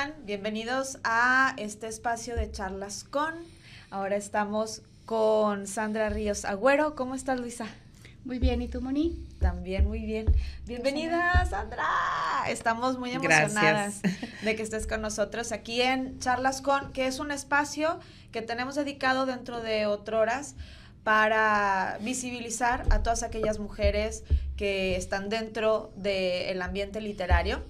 están? Bienvenidos a este espacio de charlas con. Ahora estamos con Sandra Ríos Agüero. ¿Cómo estás, Luisa? Muy bien, ¿y tú, Moni? También muy bien. Bienvenida, Sandra. Estamos muy emocionadas de que estés con nosotros aquí en Charlas con, que es un espacio que tenemos dedicado dentro de Otroras para visibilizar a todas aquellas mujeres que están dentro del ambiente literario,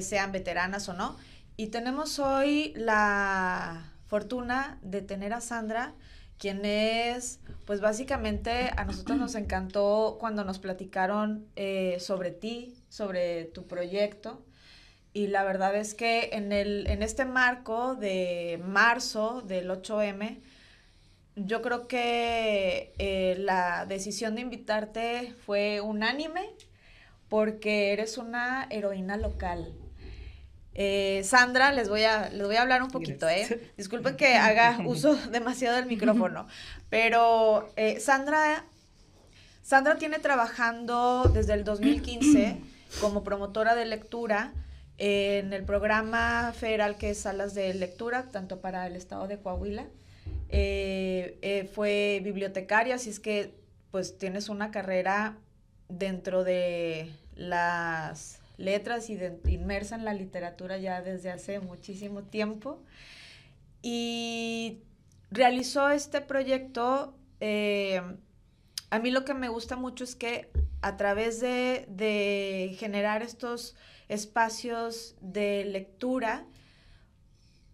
sean veteranas o no. Y tenemos hoy la fortuna de tener a Sandra, quien es, pues básicamente a nosotros nos encantó cuando nos platicaron sobre ti, sobre tu proyecto. Y la verdad es que en este marco de marzo del 8M, yo creo que la decisión de invitarte fue unánime porque eres una heroína local. Sandra, les voy a hablar un poquito, Disculpen que haga uso demasiado del micrófono, pero Sandra tiene trabajando desde el 2015 como promotora de lectura en el programa federal que es Salas de Lectura, tanto para el estado de Coahuila. Fue bibliotecaria, así es que pues tienes una carrera dentro de las letras y inmersa en la literatura ya desde hace muchísimo tiempo, y realizó este proyecto. A mí lo que me gusta mucho es que a través de generar estos espacios de lectura,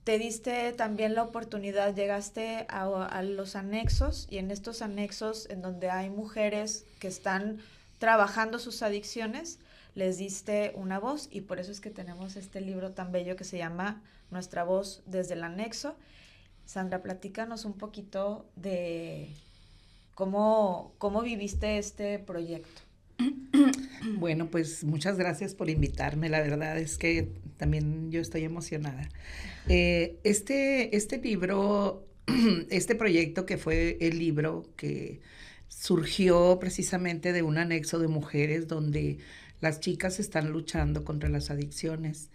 te diste también la oportunidad, llegaste a los anexos, y en estos anexos en donde hay mujeres que están trabajando sus adicciones, les diste una voz, y por eso es que tenemos este libro tan bello que se llama Nuestra Voz desde el Anexo. Sandra, platícanos un poquito de cómo viviste este proyecto. Bueno, pues muchas gracias por invitarme. La verdad es que también yo estoy emocionada. Este libro, este proyecto que fue el libro que surgió precisamente de un anexo de mujeres donde las chicas están luchando contra las adicciones.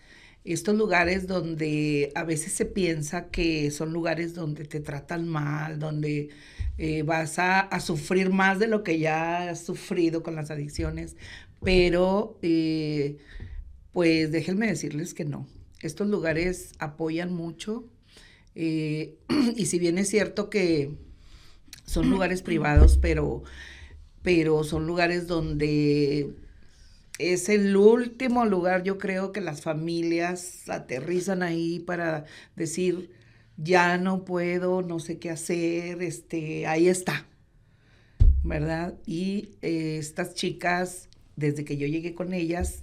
Estos lugares donde a veces se piensa que son lugares donde te tratan mal, donde vas a sufrir más de lo que ya has sufrido con las adicciones, pero pues déjenme decirles que no. Estos lugares apoyan mucho, y si bien es cierto que son lugares privados, pero son lugares donde es el último lugar, yo creo, que las familias aterrizan ahí para decir, ya no puedo, no sé qué hacer, ahí está, ¿verdad? Y estas chicas, desde que yo llegué con ellas,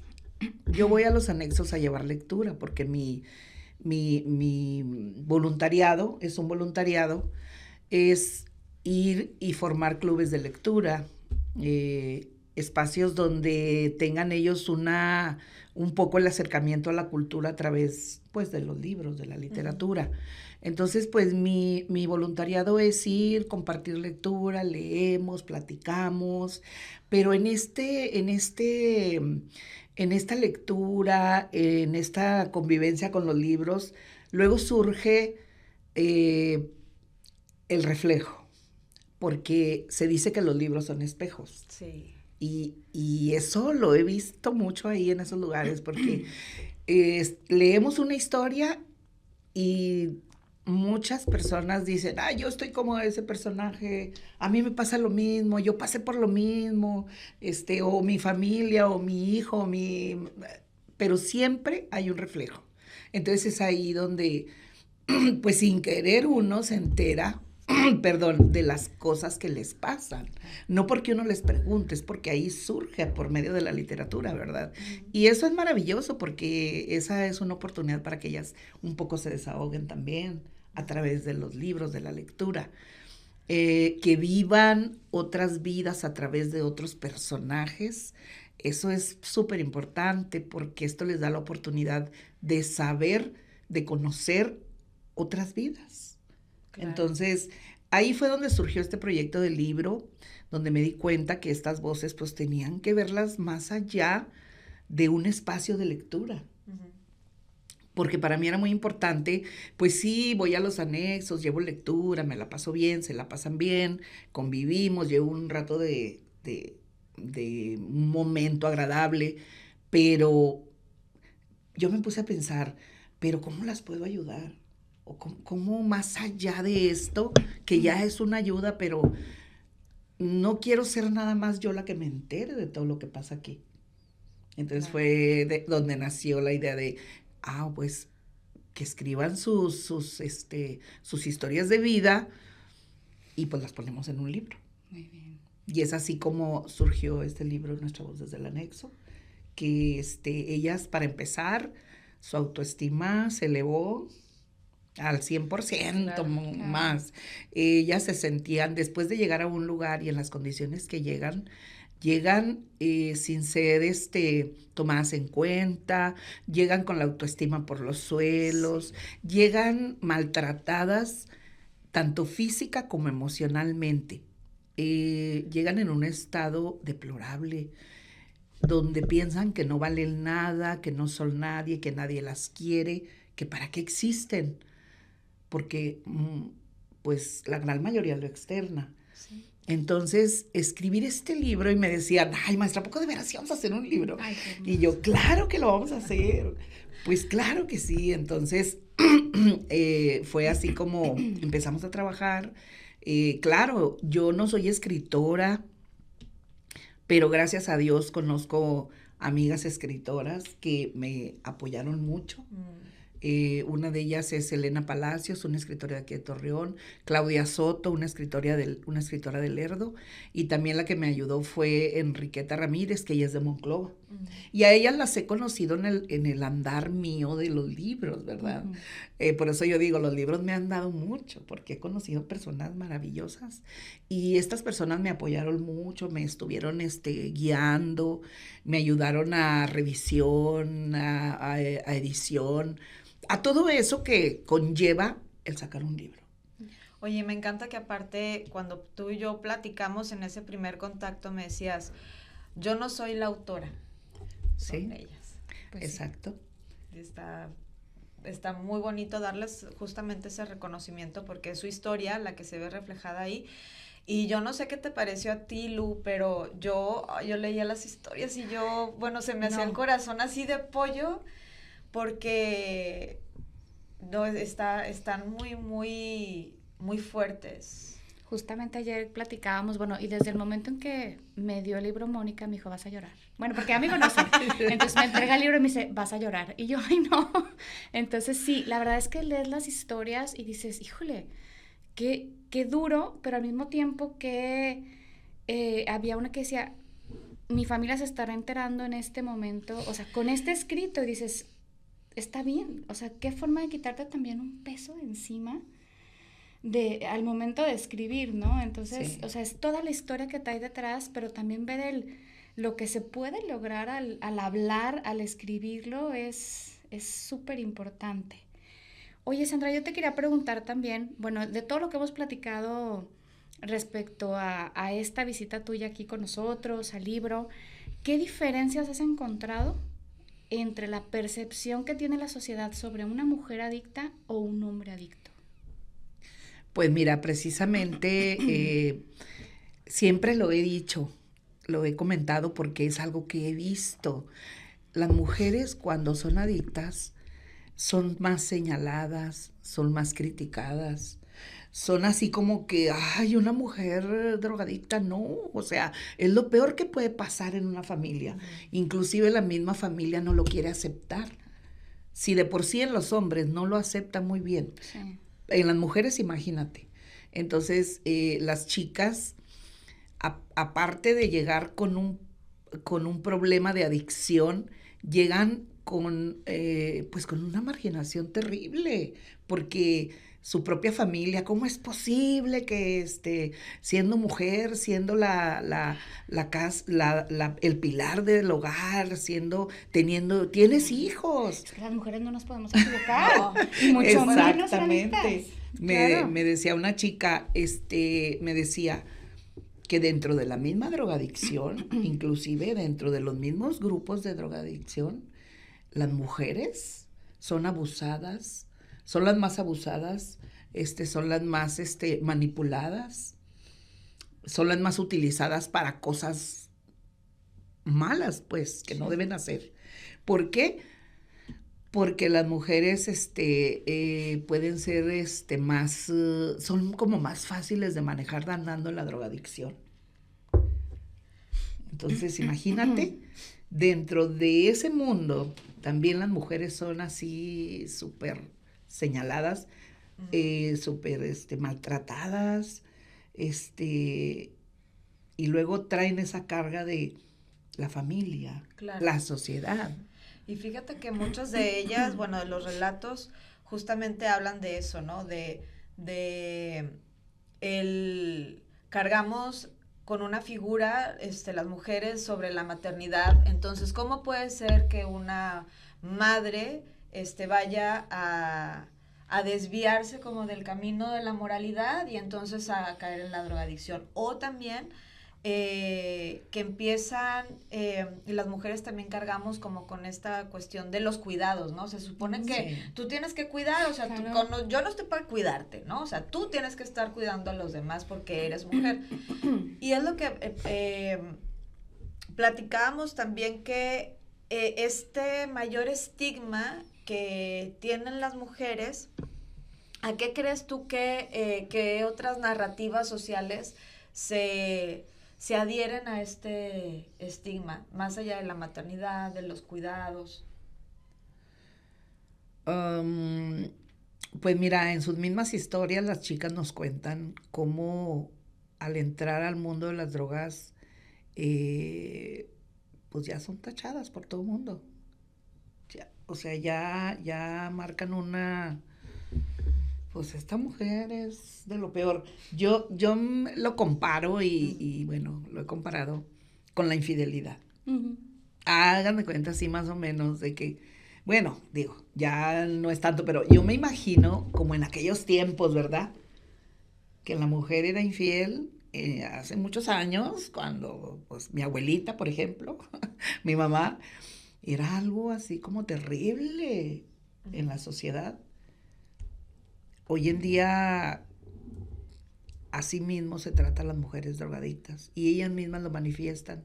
yo voy a los anexos a llevar lectura, porque mi voluntariado, es un voluntariado, es ir y formar clubes de lectura, espacios donde tengan ellos un poco el acercamiento a la cultura a través, pues, de los libros, de la literatura. Entonces, pues, mi voluntariado es ir, compartir lectura, leemos, platicamos, pero en esta lectura, en esta convivencia con los libros, luego surge el reflejo, porque se dice que los libros son espejos. Sí. Y eso lo he visto mucho ahí en esos lugares, porque leemos una historia y muchas personas dicen, yo estoy como ese personaje, a mí me pasa lo mismo, yo pasé por lo mismo, o mi familia, o mi hijo, pero siempre hay un reflejo. Entonces es ahí donde, pues sin querer, uno se entera perdón, de las cosas que les pasan. No porque uno les pregunte, es porque ahí surge por medio de la literatura, ¿verdad? Y eso es maravilloso, porque esa es una oportunidad para que ellas un poco se desahoguen también a través de los libros, de la lectura. Que vivan otras vidas a través de otros personajes. Eso es súper importante, porque esto les da la oportunidad de saber, de conocer otras vidas. Claro. Entonces, ahí fue donde surgió este proyecto del libro, donde me di cuenta que estas voces pues tenían que verlas más allá de un espacio de lectura. porque para mí era muy importante, pues sí, voy a los anexos, llevo lectura, me la paso bien, se la pasan bien, convivimos, llevo un rato de un momento agradable, pero yo me puse a pensar, pero ¿cómo las puedo ayudar? O cómo más allá de esto, que ya es una ayuda, pero no quiero ser nada más yo la que me entere de todo lo que pasa aquí. Entonces fue de donde nació la idea de, pues que escriban sus historias de vida y pues las ponemos en un libro. Muy bien. Y es así como surgió este libro, Nuestra Voz desde el Anexo, que ellas, para empezar, su autoestima se elevó al 100%, más. Ellas se sentían, después de llegar a un lugar y en las condiciones que llegan sin ser tomadas en cuenta, llegan con la autoestima por los suelos, llegan maltratadas tanto física como emocionalmente. Llegan en un estado deplorable, donde piensan que no valen nada, que no son nadie, que nadie las quiere, que para qué existen, porque pues la gran mayoría lo externa. Sí. Entonces, escribir este libro y me decían, ay, maestra, ¿a poco de veras vamos a hacer un libro? Ay, y yo, claro que lo vamos a hacer. Pues claro que sí. Entonces, fue así como empezamos a trabajar. Claro, yo no soy escritora, pero gracias a Dios conozco amigas escritoras que me apoyaron mucho. Una de ellas es Elena Palacios, una escritora de aquí de Torreón, Claudia Soto, una escritora de Lerdo, y también la que me ayudó fue Enriqueta Ramírez, que ella es de Monclova. Y a ellas las he conocido en el andar mío de los libros, ¿verdad? Por eso yo digo, los libros me han dado mucho, porque he conocido personas maravillosas, y estas personas me apoyaron mucho, me estuvieron guiando, me ayudaron a revisión, a edición, a todo eso que conlleva el sacar un libro. Oye, me encanta que aparte, cuando tú y yo platicamos en ese primer contacto, me decías, yo no soy la autora, son ellas. Pues exacto. Sí. Está muy bonito darles justamente ese reconocimiento, porque es su historia la que se ve reflejada ahí. Y yo no sé qué te pareció a ti, Lu, pero yo leía las historias y se me hacía el corazón así de pollo, porque están muy, muy, muy fuertes. Justamente ayer platicábamos, y desde el momento en que me dio el libro Mónica, me dijo, vas a llorar. Bueno, porque ya me conoce. Entonces me entrega el libro y me dice, vas a llorar. Y yo, ay, no. Entonces sí, la verdad es que lees las historias y dices, híjole, qué duro, pero al mismo tiempo que había una que decía, mi familia se estará enterando en este momento, o sea, con este escrito, y dices, está bien, o sea, qué forma de quitarte también un peso de encima al momento de escribir, ¿no? Entonces, sí. O sea, es toda la historia que trae detrás, pero también ver lo que se puede lograr al hablar, al escribirlo, es súper importante. Oye, Sandra, yo te quería preguntar también, de todo lo que hemos platicado respecto a esta visita tuya aquí con nosotros, al libro, ¿qué diferencias has encontrado entre la percepción que tiene la sociedad sobre una mujer adicta o un hombre adicto? Pues mira, precisamente siempre lo he dicho, lo he comentado porque es algo que he visto. Las mujeres cuando son adictas son más señaladas, son más criticadas, son así como que, ay, una mujer drogadicta, no, o sea, es lo peor que puede pasar en una familia. Inclusive la misma familia no lo quiere aceptar. Si de por sí en los hombres no lo aceptan muy bien, sí. En las mujeres imagínate. Entonces, las chicas, aparte de llegar con un problema de adicción, llegan con una marginación terrible, porque su propia familia, ¿cómo es posible que siendo mujer, siendo el pilar del hogar, tienes hijos? Es que las mujeres no nos podemos equivocar, y mucho menos Exactamente. Me decía una chica, me decía que dentro de la misma drogadicción, inclusive dentro de los mismos grupos de drogadicción, las mujeres son abusadas, son las más abusadas, son las más manipuladas, son las más utilizadas para cosas malas, pues, que no deben hacer. ¿Por qué? Porque las mujeres pueden ser más, son como más fáciles de manejar andando en la drogadicción. Entonces, imagínate, dentro de ese mundo, también las mujeres son así súper señaladas, súper maltratadas, y luego traen esa carga de la familia, claro, la sociedad. Y fíjate que muchas de ellas, bueno, de los relatos, justamente hablan de eso, ¿no? Cargamos con una figura, las mujeres, sobre la maternidad. Entonces, ¿cómo puede ser que una madre vaya a desviarse como del camino de la moralidad y entonces a caer en la drogadicción? O también que empiezan, y las mujeres también cargamos como con esta cuestión de los cuidados, ¿no? Se supone que tú tienes que cuidar, o sea, claro, yo no estoy para cuidarte, ¿no? O sea, tú tienes que estar cuidando a los demás porque eres mujer. Y es lo que platicábamos también, que este mayor estigma que tienen las mujeres, ¿a qué crees tú que otras narrativas sociales se adhieren a este estigma, más allá de la maternidad, de los cuidados? Pues mira, en sus mismas historias las chicas nos cuentan cómo al entrar al mundo de las drogas, pues ya son tachadas por todo el mundo. O sea, ya marcan una... Pues esta mujer es de lo peor. Yo lo comparo y bueno, lo he comparado con la infidelidad. Uh-huh. Háganme cuenta así más o menos de que, bueno, digo, ya no es tanto, pero yo me imagino como en aquellos tiempos, ¿verdad? Que la mujer era infiel hace muchos años, cuando pues mi abuelita, por ejemplo, mi mamá, era algo así como terrible en la sociedad. Hoy en día, así mismo se trata a las mujeres drogadictas y ellas mismas lo manifiestan.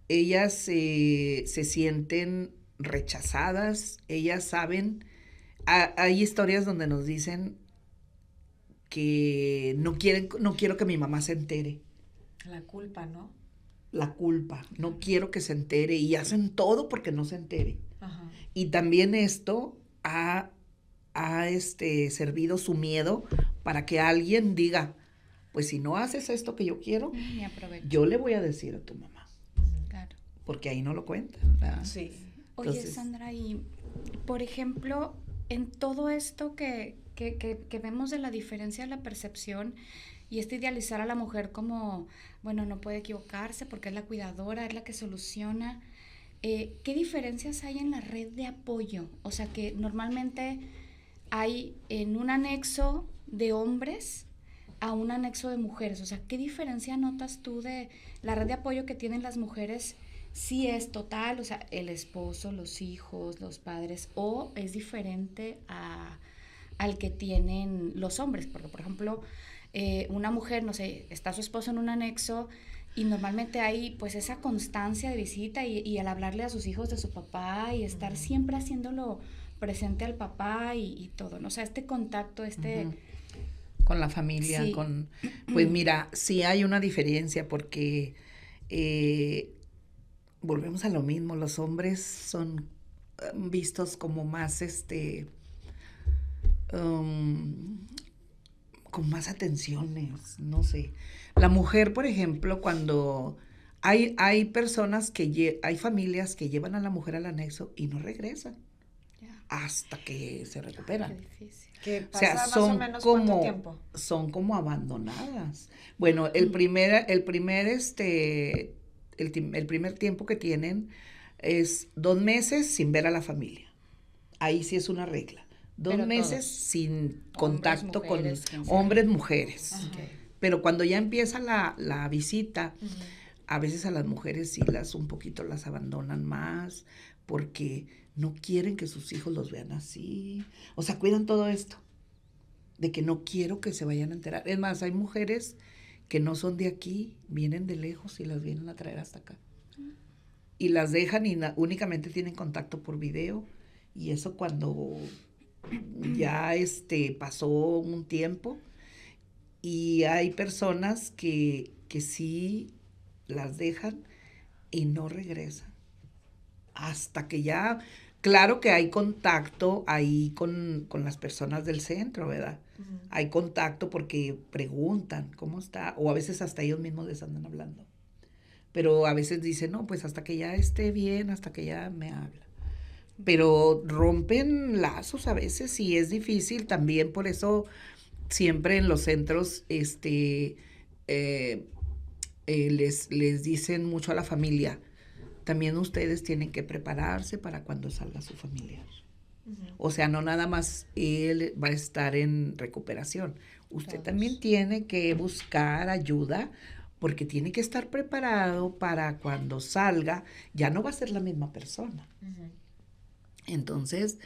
Ellas se sienten rechazadas, ellas saben. Hay historias donde nos dicen que no quiero que mi mamá se entere. La culpa, ¿no? La culpa, no quiero que se entere, y hacen todo porque no se entere. Ajá. Y también esto ha servido su miedo para que alguien diga, pues si no haces esto que yo quiero, yo le voy a decir a tu mamá. Claro. Porque ahí no lo cuentan, ¿verdad? Sí. Entonces, oye, Sandra, y por ejemplo, en todo esto que vemos de la diferencia de la percepción y idealizar a la mujer como, bueno, no puede equivocarse porque es la cuidadora, es la que soluciona, ¿qué diferencias hay en la red de apoyo? O sea, que normalmente hay en un anexo de hombres a un anexo de mujeres. O sea, ¿qué diferencia notas tú de la red de apoyo que tienen las mujeres? Si es total, o sea, el esposo, los hijos, los padres, o es diferente al que tienen los hombres. Porque, por ejemplo, una mujer, no sé, está su esposo en un anexo y normalmente hay pues esa constancia de visita y al hablarle a sus hijos de su papá y estar siempre haciéndolo presente al papá y todo, ¿no? O sea, este contacto, con la familia, sí. Pues mira, sí hay una diferencia porque volvemos a lo mismo, los hombres son vistos como más, con más atenciones, no sé. La mujer, por ejemplo, cuando hay personas hay familias que llevan a la mujer al anexo y no regresan. Hasta que se recuperan. Qué difícil. ¿Qué pasa más o menos cuánto tiempo? Son como abandonadas. Bueno, el primer tiempo que tienen es 2 meses sin ver a la familia. Ahí sí es una regla. 2 meses todos, sin contacto hombres, con hombres, mujeres. Okay. Pero cuando ya empieza la visita, a veces a las mujeres sí un poquito las abandonan más, porque no quieren que sus hijos los vean así. O sea, cuidan todo esto, de que no quiero que se vayan a enterar. Es más, hay mujeres que no son de aquí, vienen de lejos y las vienen a traer hasta acá. Y las dejan y únicamente tienen contacto por video. Y eso cuando ya pasó un tiempo. Y hay personas que sí las dejan y no regresan. Hasta que ya, claro que hay contacto ahí con las personas del centro, ¿verdad? Uh-huh. Hay contacto porque preguntan cómo está, o a veces hasta ellos mismos les andan hablando. Pero a veces dicen, no, pues hasta que ya esté bien, hasta que ya me habla. Pero rompen lazos a veces y es difícil también, por eso siempre en los centros les dicen mucho a la familia, también ustedes tienen que prepararse para cuando salga su familiar. Uh-huh. O sea, no nada más él va a estar en recuperación. Usted también tiene que buscar ayuda porque tiene que estar preparado para cuando salga, ya no va a ser la misma persona. Uh-huh. Entonces,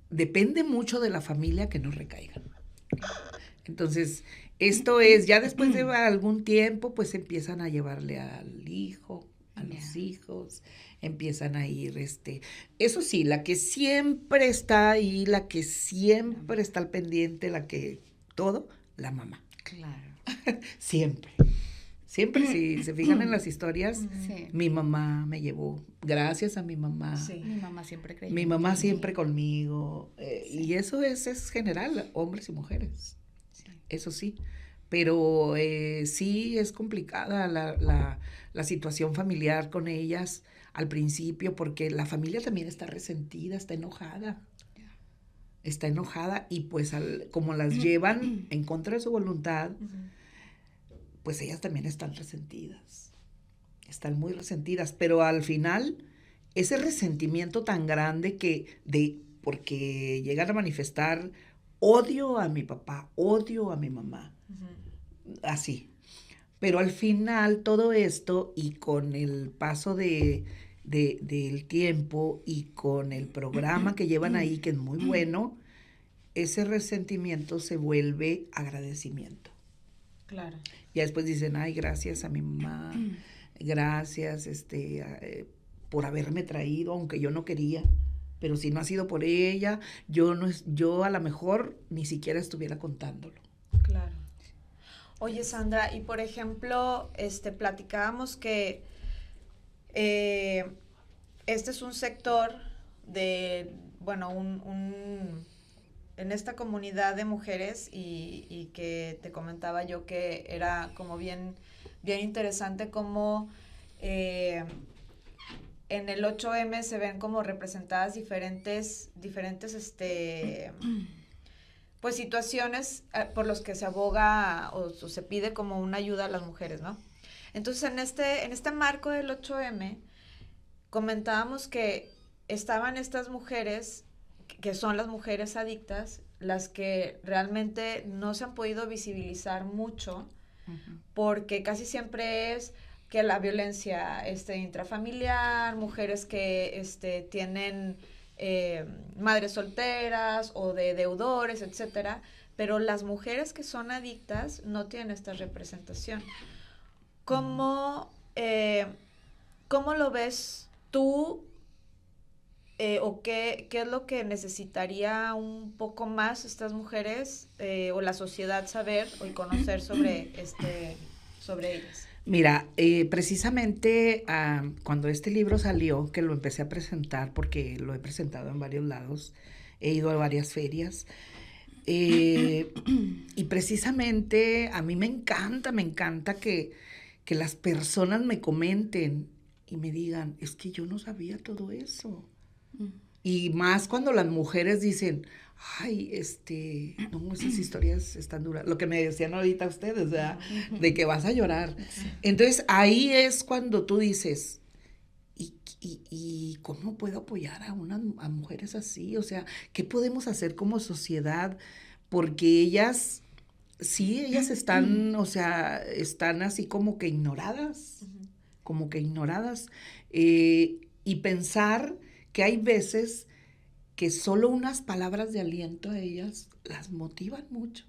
depende mucho de la familia que no recaigan. Entonces, esto es, ya después de algún tiempo, pues empiezan a llevarle al hijo, a los hijos, empiezan a ir, eso sí, la que siempre está ahí, la que siempre está al pendiente, la que todo, la mamá. Claro. Siempre, si se fijan en las historias, sí. Mi mamá me llevó, gracias a mi mamá. Sí. Mi mamá siempre creyó. Mi mamá siempre conmigo, sí. Y eso es general, hombres y mujeres, sí. Eso sí. Pero sí es complicada la situación familiar con ellas al principio, porque la familia también está resentida, está enojada. Está enojada y pues como las llevan en contra de su voluntad, pues ellas también están resentidas. Están muy resentidas, pero al final ese resentimiento tan grande porque llegan a manifestar odio a mi papá, odio a mi mamá. Así. Pero al final todo esto y con el paso del tiempo y con el programa que llevan ahí, que es muy bueno, ese resentimiento se vuelve agradecimiento. Claro. Y después dicen, ay, gracias a mi mamá, gracias por haberme traído, aunque yo no quería. Pero si no ha sido por ella, yo a lo mejor ni siquiera estuviera contándolo. Claro. Oye, Sandra, y por ejemplo, platicábamos que este es un sector de, bueno, en esta comunidad de mujeres y que te comentaba yo que era como bien interesante como en el 8M se ven como representadas diferentes pues situaciones por los que se aboga o se pide como una ayuda a las mujeres, ¿no? Entonces, en este marco del 8M, comentábamos que estaban estas mujeres, que son las mujeres adictas, las que realmente no se han podido visibilizar mucho, porque casi siempre es que la violencia intrafamiliar, mujeres que tienen madres solteras o de deudores, etcétera, pero las mujeres que son adictas no tienen esta representación. ¿Cómo lo ves tú o qué es lo que necesitaría un poco más estas mujeres o la sociedad saber o conocer sobre ellas? Mira, precisamente cuando este libro salió, que lo empecé a presentar, porque lo he presentado en varios lados, he ido a varias ferias, y precisamente a mí me encanta que las personas me comenten y me digan, es que yo no sabía todo eso. Y más cuando las mujeres dicen, ay, no, esas historias están duras. Lo que me decían ahorita ustedes, ¿verdad? De que vas a llorar. Sí. Entonces, ahí es cuando tú dices, ¿y cómo puedo apoyar a mujeres así? O sea, ¿qué podemos hacer como sociedad? Porque ellas están, o sea, están así como que ignoradas. Y pensar que hay veces que solo unas palabras de aliento a ellas las motivan mucho.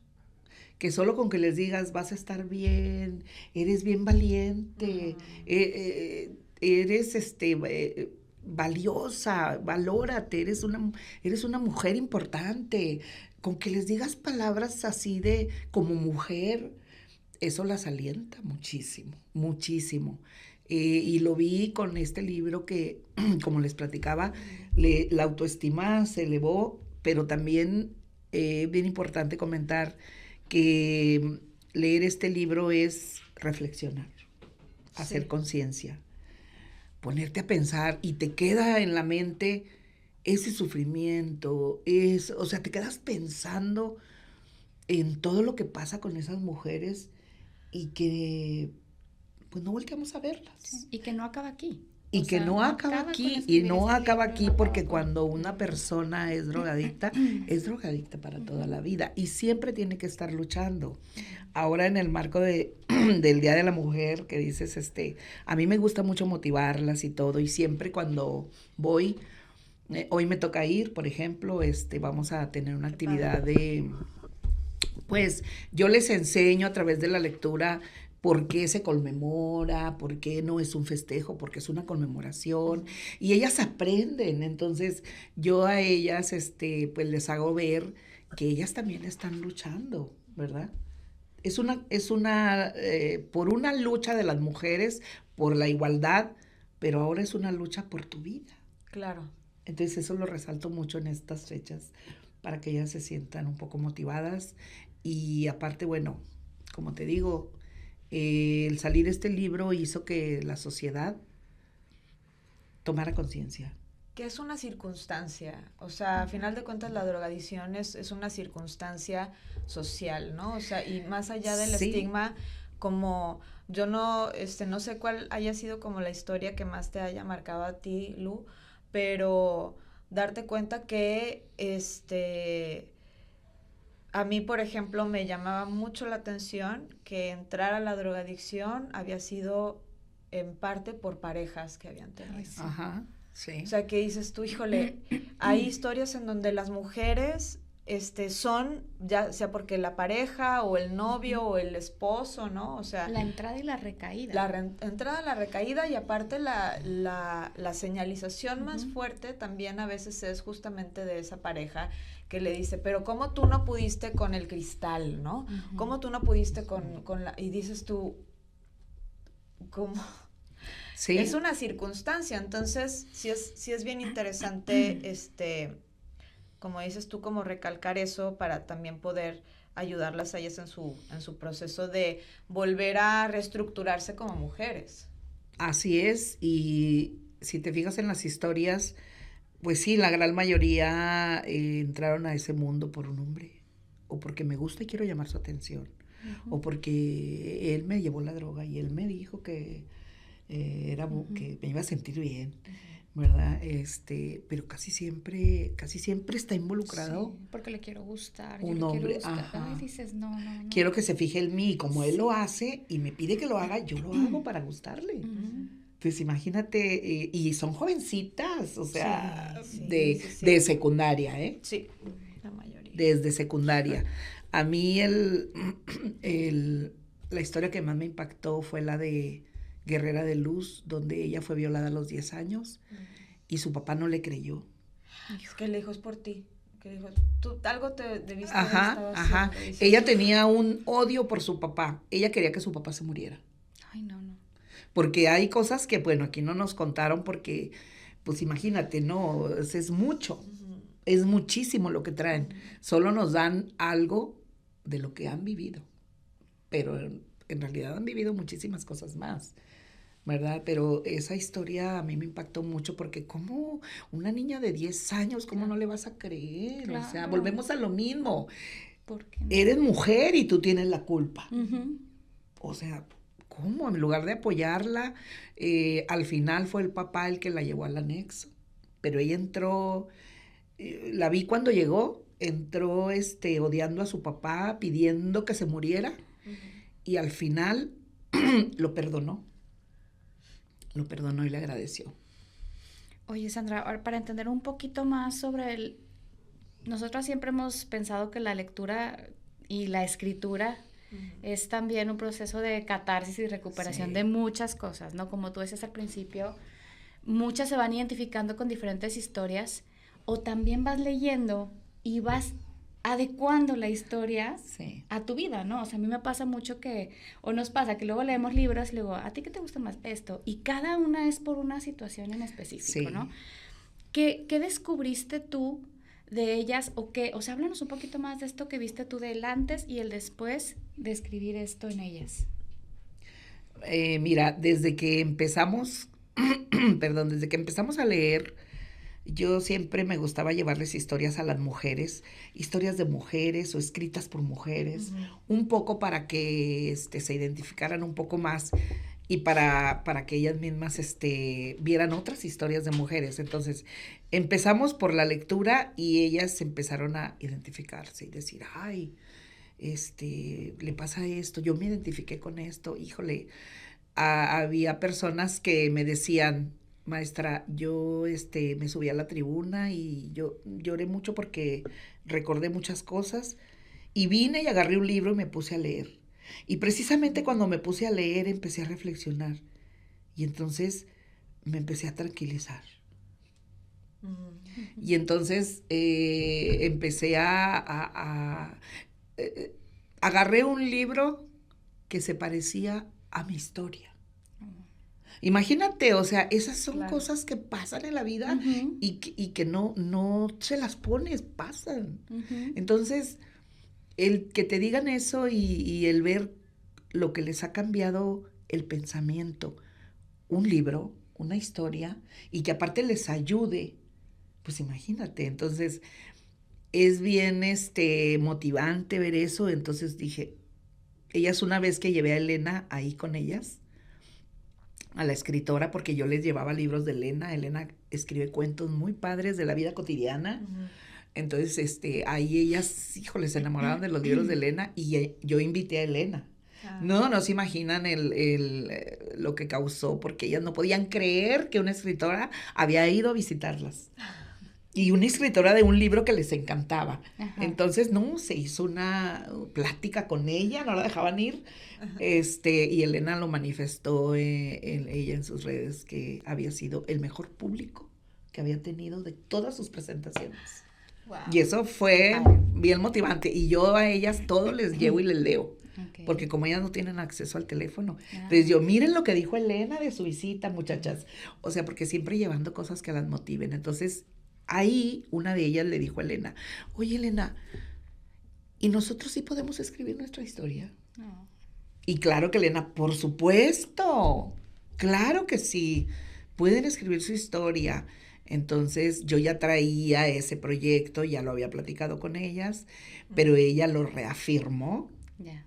Que solo con que les digas, vas a estar bien, eres bien valiente, eres valiosa, valórate, eres una mujer importante. Con que les digas palabras así de como mujer, eso las alienta muchísimo, muchísimo. Y lo vi con este libro que, como les platicaba, la autoestima se elevó, pero también bien importante comentar que leer este libro es reflexionar, hacer conciencia, ponerte a pensar y te queda en la mente ese sufrimiento, o sea, te quedas pensando en todo lo que pasa con esas mujeres y que pues no volteamos a verlas. Sí, y que no acaba aquí. Y que no acaba aquí, y no acaba aquí porque cuando una persona es drogadicta para toda la vida y siempre tiene que estar luchando. Ahora en el marco del Día de la Mujer que dices, a mí me gusta mucho motivarlas y todo, y siempre cuando voy, hoy me toca ir, por ejemplo, vamos a tener una actividad pues yo les enseño a través de la lectura por qué se conmemora, por qué no es un festejo, porque es una conmemoración, y ellas aprenden. Entonces yo a ellas pues les hago ver que ellas también están luchando, ¿verdad? Es una por una lucha de las mujeres, por la igualdad, pero ahora es una lucha por tu vida. Claro. Entonces eso lo resalto mucho en estas fechas, para que ellas se sientan un poco motivadas. Y aparte, bueno, como te digo, el salir este libro hizo que la sociedad tomara conciencia. Que es una circunstancia, o sea, a final de cuentas la drogadicción es una circunstancia social, ¿no? O sea, y más allá del estigma, como yo no sé cuál haya sido como la historia que más te haya marcado a ti, Lu, pero darte cuenta que a mí, por ejemplo, me llamaba mucho la atención que entrar a la drogadicción había sido en parte por parejas que habían tenido. Ajá, sí. O sea, que dices tú, híjole, hay historias en donde las mujeres son, ya sea porque la pareja o el novio o el esposo, ¿no? O sea... La entrada y la recaída. Entrada, la recaída, y aparte la señalización más fuerte también a veces es justamente de esa pareja que le dice, pero ¿cómo tú no pudiste con el cristal, no? ¿Cómo tú no pudiste con la... Y dices tú, ¿cómo? Sí. Es una circunstancia, entonces sí es bien interesante, como dices tú, como recalcar eso para también poder ayudarlas a ellas en su proceso de volver a reestructurarse como mujeres. Así es, y si te fijas en las historias, pues sí, la gran mayoría entraron a ese mundo por un hombre, o porque me gusta y quiero llamar su atención, o porque él me llevó la droga y él me dijo que que me iba a sentir bien, ¿verdad? Pero casi siempre está involucrado. Sí, porque le quiero gustar. Un hombre, Ay, dices, no. Quiero que se fije en mí, y como él lo hace y me pide que lo haga, yo lo hago para gustarle. Pues imagínate, y son jovencitas, o sea, de secundaria, ¿eh? Sí, la mayoría. Desde secundaria. A mí la historia que más me impactó fue la de Guerrera de Luz, donde ella fue violada a los 10 años y su papá no le creyó. Es que le dijo, es por ti. Que dijo, tú algo te debiste Ajá. Ella tenía un odio por su papá. Ella quería que su papá se muriera. Ay, no. Porque hay cosas que, bueno, aquí no nos contaron porque, pues imagínate, no, es mucho. Es muchísimo lo que traen. Solo nos dan algo de lo que han vivido. Pero en realidad han vivido muchísimas cosas más, ¿verdad? Pero esa historia a mí me impactó mucho porque como una niña de 10 años, ¿cómo no le vas a creer? Claro. O sea, volvemos a lo mismo. ¿Por qué no? Eres mujer y tú tienes la culpa. O sea, ¿cómo? En lugar de apoyarla, al final fue el papá el que la llevó al anexo. Pero ella entró, la vi cuando llegó, entró odiando a su papá, pidiendo que se muriera. Y al final lo perdonó y le agradeció. Oye, Sandra, ahora, para entender un poquito más sobre nosotros siempre hemos pensado que la lectura y la escritura es también un proceso de catarsis y recuperación de muchas cosas, ¿no? Como tú decías al principio, muchas se van identificando con diferentes historias, o también vas leyendo y vas adecuando la historia a tu vida, ¿no? O sea, a mí me pasa mucho o nos pasa que luego leemos libros y luego, ¿a ti qué te gusta más esto? Y cada una es por una situación en específico, ¿no? ¿Qué descubriste tú de ellas? O sea, háblanos un poquito más de esto que viste tú del antes y el después de escribir esto en ellas. Mira, desde que empezamos a leer, yo siempre me gustaba llevarles historias a las mujeres, historias de mujeres o escritas por mujeres, un poco para que se identificaran un poco más y para que ellas mismas vieran otras historias de mujeres. Entonces, empezamos por la lectura y ellas empezaron a identificarse y decir, ay, le pasa esto, yo me identifiqué con esto, híjole. Había personas que me decían, maestra, yo me subí a la tribuna y yo lloré mucho porque recordé muchas cosas y vine y agarré un libro y me puse a leer. Y precisamente cuando me puse a leer empecé a reflexionar y entonces me empecé a tranquilizar. Y entonces empecé agarré un libro que se parecía a mi historia. Imagínate, o sea, esas son cosas que pasan en la vida y que no se las pones, pasan. Entonces, el que te digan eso y el ver lo que les ha cambiado el pensamiento, un libro, una historia, y que aparte les ayude, pues imagínate. Entonces, es bien motivante ver eso. Entonces dije, ellas una vez que llevé a Elena ahí con ellas, a la escritora, porque yo les llevaba libros de Elena. Elena escribe cuentos muy padres de la vida cotidiana. Entonces, ahí ellas, híjole, se enamoraron de los libros de Elena y yo invité a Elena. No se imaginan lo que causó, porque ellas no podían creer que una escritora había ido a visitarlas. Y una escritora de un libro que les encantaba. Entonces, se hizo una plática con ella, no la dejaban ir. Y Elena lo manifestó ella en sus redes, que había sido el mejor público que había tenido de todas sus presentaciones. Wow. Y eso fue bien motivante. Y yo a ellas todo les llevo y les leo. Porque como ellas no tienen acceso al teléfono. Entonces yo, miren lo que dijo Elena de su visita, muchachas. O sea, porque siempre llevando cosas que las motiven. Entonces, ahí una de ellas le dijo a Elena, oye, Elena, ¿y nosotros sí podemos escribir nuestra historia? No. Y claro que Elena, por supuesto, claro que sí, pueden escribir su historia. Entonces yo ya traía ese proyecto, ya lo había platicado con ellas, pero ella lo reafirmó. Ya.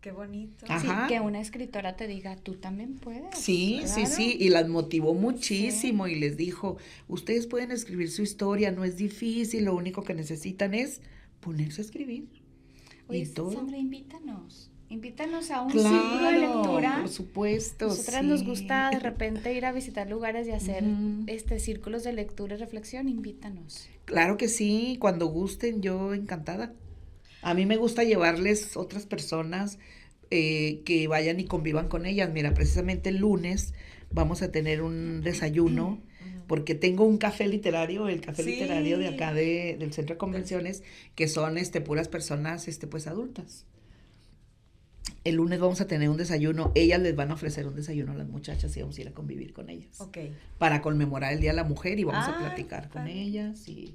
Qué bonito. Sí, que una escritora te diga, tú también puedes. Sí, claro. Sí, y las motivó muchísimo y les dijo, ustedes pueden escribir su historia, no es difícil, lo único que necesitan es ponerse a escribir. Oye, Sandra, invítanos a un círculo de lectura. Por supuesto. Nosotras nos gusta de repente ir a visitar lugares y hacer círculos de lectura y reflexión, invítanos. Claro que sí, cuando gusten, yo encantada. A mí me gusta llevarles otras personas que vayan y convivan con ellas. Mira, precisamente el lunes vamos a tener un desayuno, porque tengo un café literario, el café literario de acá del Centro de Convenciones, que son puras personas pues adultas. El lunes vamos a tener un desayuno, ellas les van a ofrecer un desayuno a las muchachas y vamos a ir a convivir con ellas. Para conmemorar el Día de la Mujer y vamos a platicar con ellas y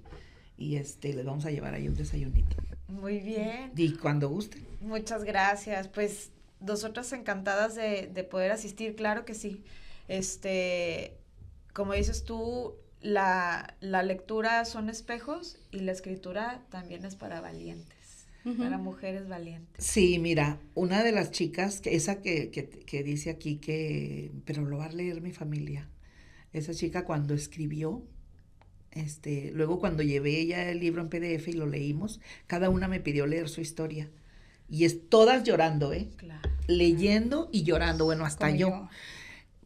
les vamos a llevar ahí un desayunito. Muy bien. Y cuando gusten. Muchas gracias. Pues nosotras encantadas de poder asistir, claro que sí. Como dices tú, la lectura son espejos y la escritura también es para valientes, para mujeres valientes. Sí, mira, una de las chicas, que dice aquí pero lo va a leer mi familia, esa chica cuando escribió, luego cuando llevé ya el libro en PDF y lo leímos, cada una me pidió leer su historia. Y todas llorando, Claro. Leyendo y llorando, bueno, hasta yo.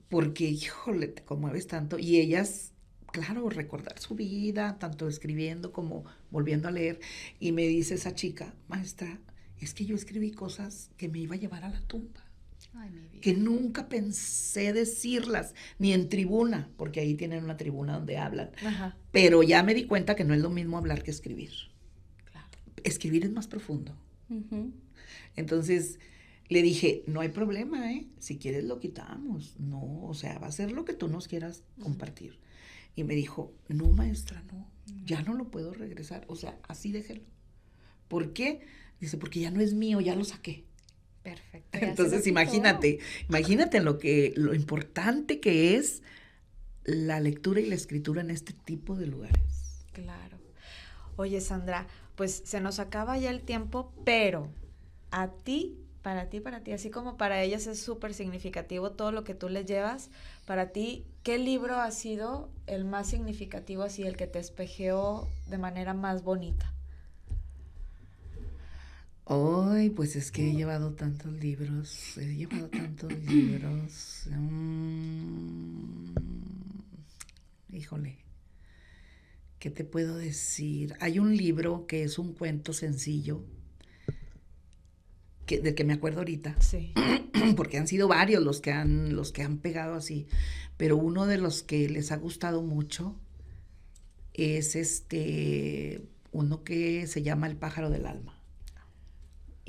Porque, híjole, te conmueves tanto. Y ellas, claro, recordar su vida, tanto escribiendo como volviendo a leer. Y me dice esa chica, maestra, es que yo escribí cosas que me iba a llevar a la tumba. Ay, mi vida. Que nunca pensé decirlas, ni en tribuna, porque ahí tienen una tribuna donde hablan. Ajá. Pero ya me di cuenta que no es lo mismo hablar que escribir. Claro. Escribir es más profundo. Ujú. Entonces le dije, no hay problema, si quieres lo quitamos. No, o sea, va a ser lo que tú nos quieras compartir. Y me dijo, no, maestra, no, ya no lo puedo regresar. O sea, así déjelo. ¿Por qué? Dice, porque ya no es mío, ya lo saqué. Perfecto. ya Entonces se lo quitó. imagínate lo importante que es la lectura y la escritura en este tipo de lugares. Claro. Oye, Sandra, pues se nos acaba ya el tiempo, pero para ti, así como para ellas es súper significativo todo lo que tú les llevas, para ti, ¿qué libro ha sido el más significativo, así el que te espejeó de manera más bonita? Ay, pues es que he llevado tantos libros. Híjole, ¿qué te puedo decir? Hay un libro que es un cuento sencillo, del que me acuerdo ahorita, Sí. porque han sido varios los que han pegado así, pero uno de los que les ha gustado mucho es uno que se llama El pájaro del alma.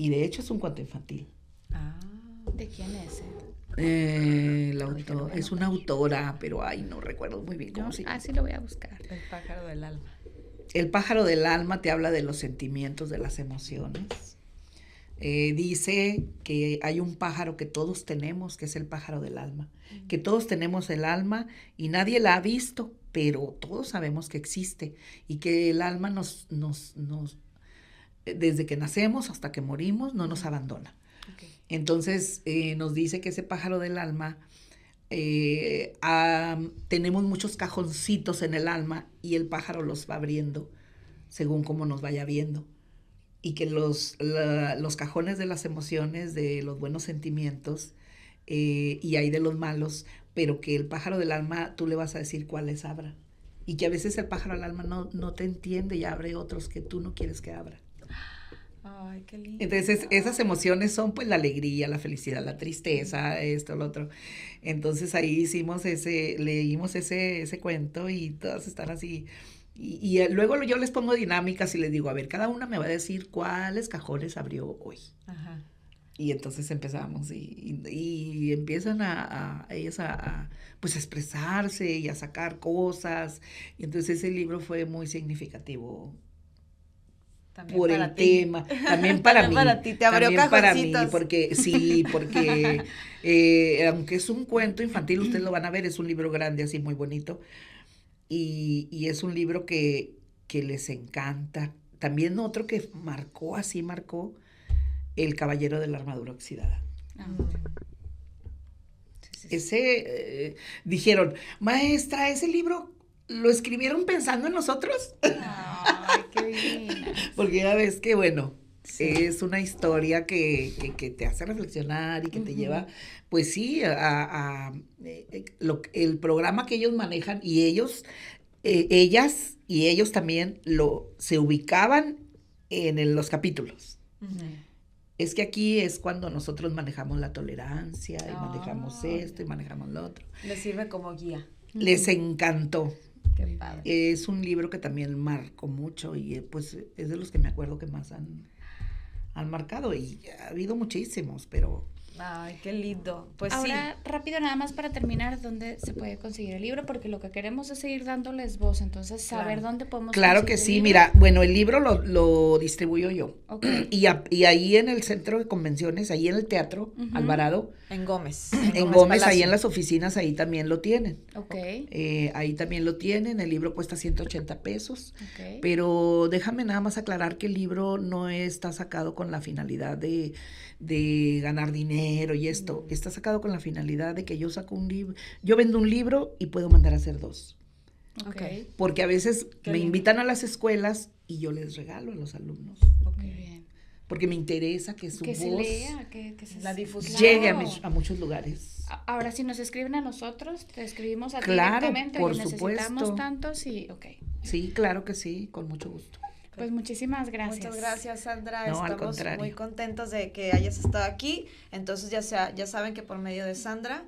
Y de hecho es un cuento infantil. Ah. ¿De quién es? Es una autora, pero no recuerdo muy bien cómo se llama. Sí lo voy a buscar. El pájaro del alma. El pájaro del alma te habla de los sentimientos, de las emociones. Dice que hay un pájaro que todos tenemos, que es el pájaro del alma. Que todos tenemos el alma y nadie la ha visto, pero todos sabemos que existe. Y que el alma desde que nacemos hasta que morimos, no nos abandona. Okay. Entonces, nos dice que ese pájaro del alma, tenemos muchos cajoncitos en el alma y el pájaro los va abriendo según cómo nos vaya viendo. Y que los cajones de las emociones, de los buenos sentimientos, y hay de los malos, pero que el pájaro del alma tú le vas a decir cuáles abra. Y que a veces el pájaro del alma no te entiende y abre otros que tú no quieres que abra. Ay, qué lindo. Entonces, esas emociones son pues la alegría, la felicidad, la tristeza, esto, lo otro. Entonces ahí leímos ese cuento y todas están así. Y luego yo les pongo dinámicas y les digo, a ver, cada una me va a decir cuáles cajones abrió hoy. Ajá. Y entonces empezamos y empiezan ellas a pues expresarse y a sacar cosas. Y entonces ese libro fue muy significativo. También por el tema, también para mí. Para ti, te abrió cajoncitos. Para mí, porque aunque es un cuento infantil, ustedes lo van a ver, es un libro grande, así muy bonito, y es un libro que les encanta. También otro que marcó, El caballero de la armadura oxidada. Sí. Dijeron, maestra, ese libro ¿lo escribieron pensando en nosotros? Ay, qué divina. Porque ya ves que, bueno, sí, es una historia que te hace reflexionar y que te lleva, pues sí, el programa que ellos manejan y ellas y ellos también se ubicaban en los capítulos. Es que aquí es cuando nosotros manejamos la tolerancia y manejamos esto y manejamos lo otro. Les sirve como guía. Les encantó. Qué padre. Es un libro que también marcó mucho y pues es de los que me acuerdo que más han marcado y ha habido muchísimos, pero... Ay, qué lindo. Pues ahora, rápido, nada más para terminar, ¿dónde se puede conseguir el libro? Porque lo que queremos es seguir dándoles voz, entonces saber dónde podemos Claro que sí, mira, bueno, el libro lo distribuyo yo. Okay. Y ahí en el centro de convenciones, ahí en el Teatro Alvarado. En Gómez. En Gómez, ahí en las oficinas, ahí también lo tienen. Ok. Ahí también lo tienen, el libro cuesta 180 pesos. Okay. Pero déjame nada más aclarar que el libro no está sacado con la finalidad de ganar dinero y esto. Está sacado con la finalidad de que yo saco un libro, yo vendo un libro y puedo mandar a hacer 2. Okay. Porque a veces me invitan a las escuelas y yo les regalo a los alumnos. Muy bien. porque me interesa que su voz se lea, que se la difusión llegue a muchos lugares. Ahora, si nos escriben a nosotros, te escribimos a ti Claro, directamente, por oye, necesitamos supuesto. tantos y ok. Sí, claro que sí, con mucho gusto. Pues muchísimas gracias. Muchas gracias, Sandra. No, al Estamos contrario. muy contentos de que hayas estado aquí. Entonces ya saben que por medio de Sandra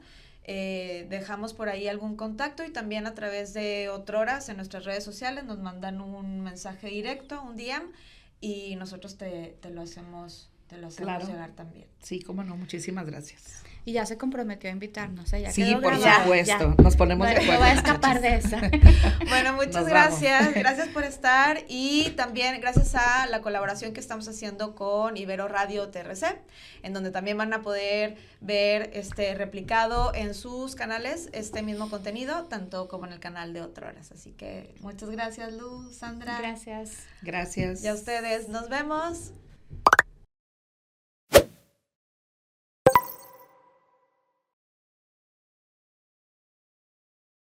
dejamos por ahí algún contacto y también a través de Otroras en nuestras redes sociales nos mandan un mensaje directo, un DM, y nosotros te lo hacemos Claro. llegar también. Sí, cómo no, muchísimas gracias. Y ya se comprometió a invitarnos, ya Sí, quedó por grabado, supuesto, ya. nos ponemos de acuerdo. No voy a escapar de esa. Bueno, muchas Nos gracias. vamos. Gracias por estar y también gracias a la colaboración que estamos haciendo con Ibero Radio TRC, en donde también van a poder ver replicado en sus canales este mismo contenido, tanto como en el canal de Otroras. Así que muchas gracias, Luz, Sandra. Gracias. Gracias. Y a ustedes, nos vemos.